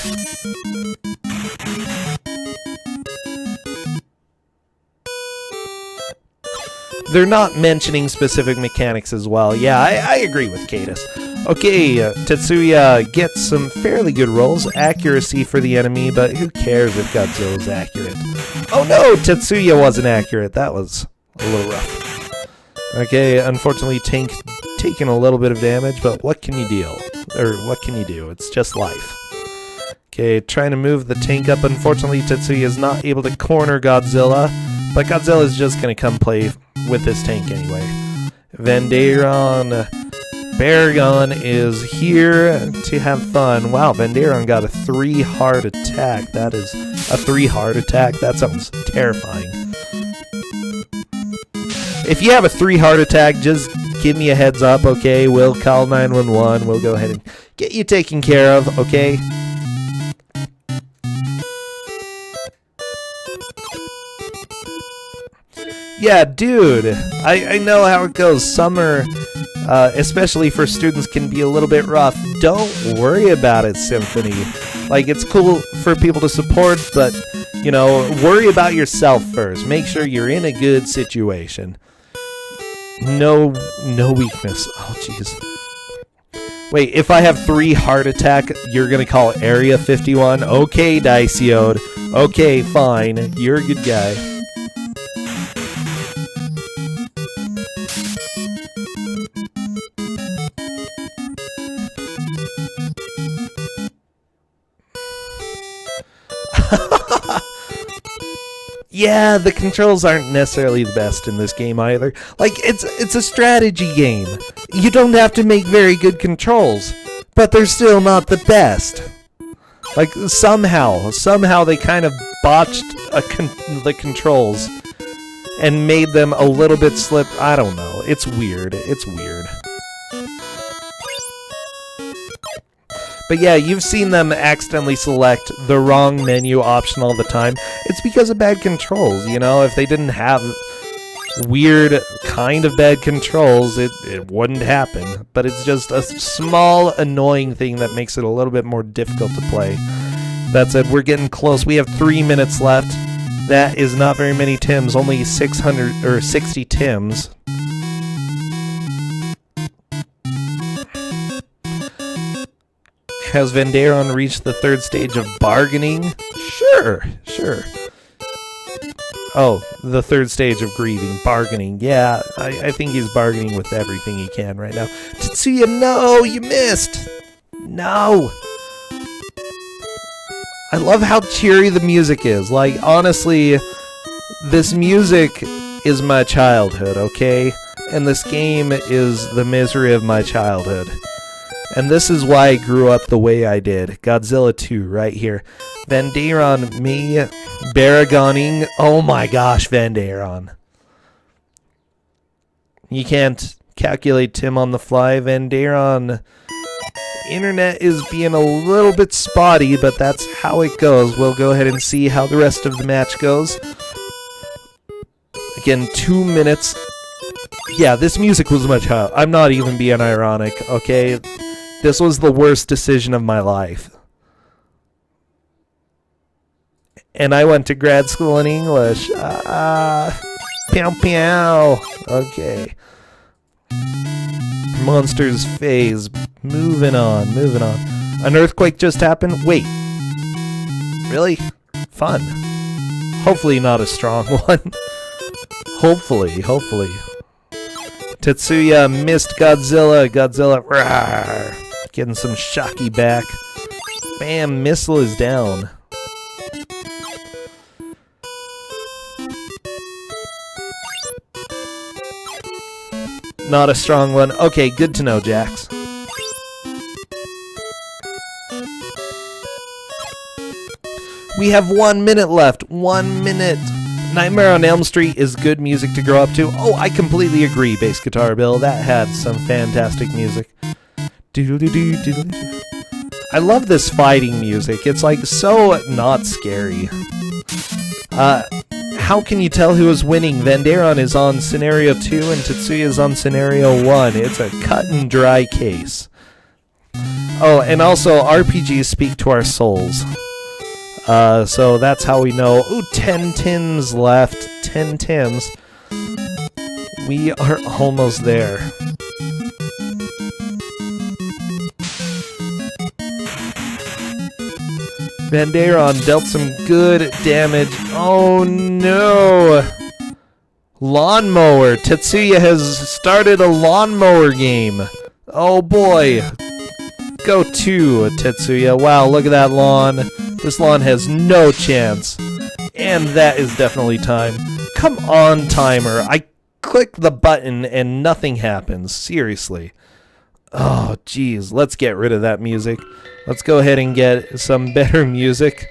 [SPEAKER 1] They're not mentioning specific mechanics as well. Yeah, I agree with Cadus. Okay, T3tsuya gets some fairly good rolls. Accuracy for the enemy, but who cares if Godzilla's accurate? Oh no, T3tsuya wasn't accurate. That was a little rough. Okay, unfortunately, Tank taking a little bit of damage, but what can you deal? Or what can you do? It's just life. Okay, trying to move the tank up. Unfortunately, T3tsuya is not able to corner Godzilla, but Godzilla is just going to come play with this tank anyway. Vandaeron, Baragon is here to have fun. Wow, Vandaeron got a 3 heart attack. That is a 3 heart attack. That sounds terrifying. If you have a 3 heart attack, just give me a heads up, okay? We'll call 911. We'll go ahead and get you taken care of, okay? Yeah, dude, I know how it goes. Summer, especially for students, can be a little bit rough. Don't worry about it, Symphony. Like, it's cool for people to support, but, you know, worry about yourself first. Make sure you're in a good situation. No weakness. Oh, jeez. Wait, if I have 3 heart attack, you're gonna call Area 51? Okay, Diceyode. Okay, fine. You're a good guy. Yeah, the controls aren't necessarily the best in this game either. Like, it's a strategy game. You don't have to make very good controls, but they're still not the best. Like, somehow they kind of botched the controls and made them a little bit slip. I don't know. It's weird. It's weird. But yeah, you've seen them accidentally select the wrong menu option all the time. It's because of bad controls, you know? If they didn't have weird kind of bad controls, it wouldn't happen. But it's just a small, annoying thing that makes it a little bit more difficult to play. That said, we're getting close. We have 3 minutes left. That is not very many Tims, only 600 or 60 Tims. Has Vandaeron reached the 3rd stage of bargaining? Sure. Oh, the 3rd stage of grieving. Bargaining. Yeah, I think he's bargaining with everything he can right now. T3tsuya, no! You missed! No! I love how cheery the music is. Like, honestly, this music is my childhood, okay? And this game is the misery of my childhood. And this is why I grew up the way I did. Godzilla 2, right here. Vandaeron, me, Baragoning. Oh my gosh, Vandaeron. You can't calculate Tim on the fly. Vandaeron. Internet is being a little bit spotty, but that's how it goes. We'll go ahead and see how the rest of the match goes. Again, 2 minutes. Yeah, this music was much higher. I'm not even being ironic, okay? This was the worst decision of my life. And I went to grad school in English. Pew pew. Okay. Monsters phase. Moving on. An earthquake just happened? Wait. Really? Fun. Hopefully not a strong one. Hopefully. T3tsuya missed Godzilla. Rawr. Getting some shocky back. Bam, missile is down. Not a strong one. Okay, good to know, Jax. We have 1 minute left. 1 minute. Nightmare on Elm Street is good music to grow up to. Oh, I completely agree, Bass Guitar Bill. That had some fantastic music. I love this fighting music. It's like so not scary. How can you tell who is winning? Vandaeron is on scenario 2 and T3tsuya is on scenario 1. It's a cut and dry case. Oh, and also RPGs speak to our souls. So that's how we know. Ooh, 10 Tims left. 10 Tims. We are almost there. Vandaeron dealt some good damage. Oh no! Lawnmower. T3tsuya has started a lawnmower game. Oh boy. Go to T3tsuya. Wow, look at that lawn. This lawn has no chance. And that is definitely time. Come on, timer. I click the button and nothing happens. Seriously. Oh, jeez. Let's get rid of that music. Let's go ahead and get some better music.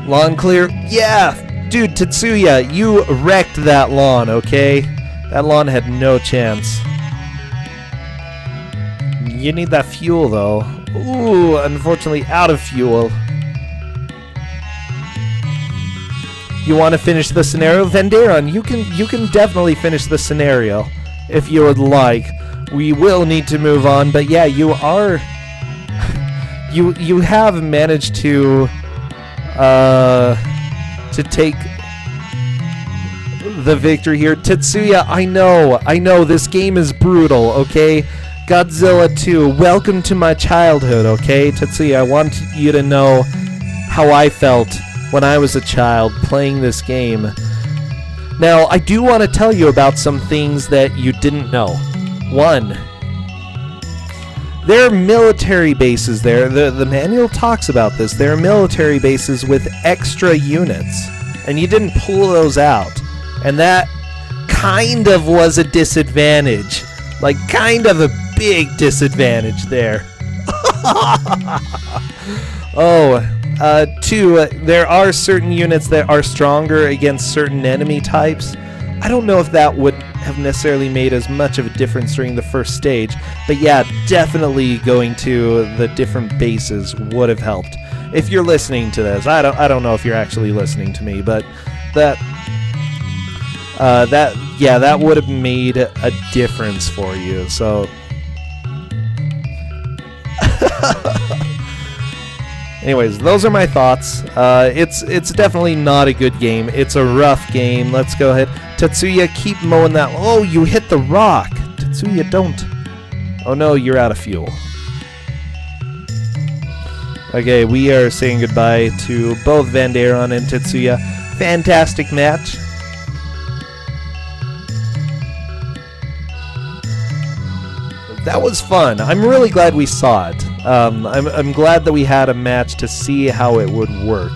[SPEAKER 1] Lawn clear? Yeah! Dude, T3tsuya, you wrecked that lawn, okay? That lawn had no chance. You need that fuel, though. Ooh, unfortunately out of fuel. You want to finish the scenario? Vandaeron, you can definitely finish the scenario if you would like. We will need to move on, but yeah, you are... you have managed to take the victory here. T3tsuya, I know, this game is brutal, okay? Godzilla 2, welcome to my childhood, okay? T3tsuya, I want you to know how I felt when I was a child playing this game. Now, I do want to tell you about some things that you didn't know. One, there are military bases there. The manual talks about this. There are military bases with extra units, and you didn't pull those out. And that kind of was a disadvantage. Like, kind of a big disadvantage there. Two, there are certain units that are stronger against certain enemy types. I don't know if that would have necessarily made as much of a difference during the first stage, but yeah, definitely going to the different bases would have helped. If you're listening to this, I don't know if you're actually listening to me, but that would have made a difference for you. So anyways, those are my thoughts. It's definitely not a good game. It's a rough game. Let's go ahead. T3tsuya, keep mowing that. Oh, you hit the rock. T3tsuya, don't. Oh no, you're out of fuel. Okay, we are saying goodbye to both Vandaeron and T3tsuya. Fantastic match. That was fun. I'm really glad we saw it. I'm glad that we had a match to see how it would work.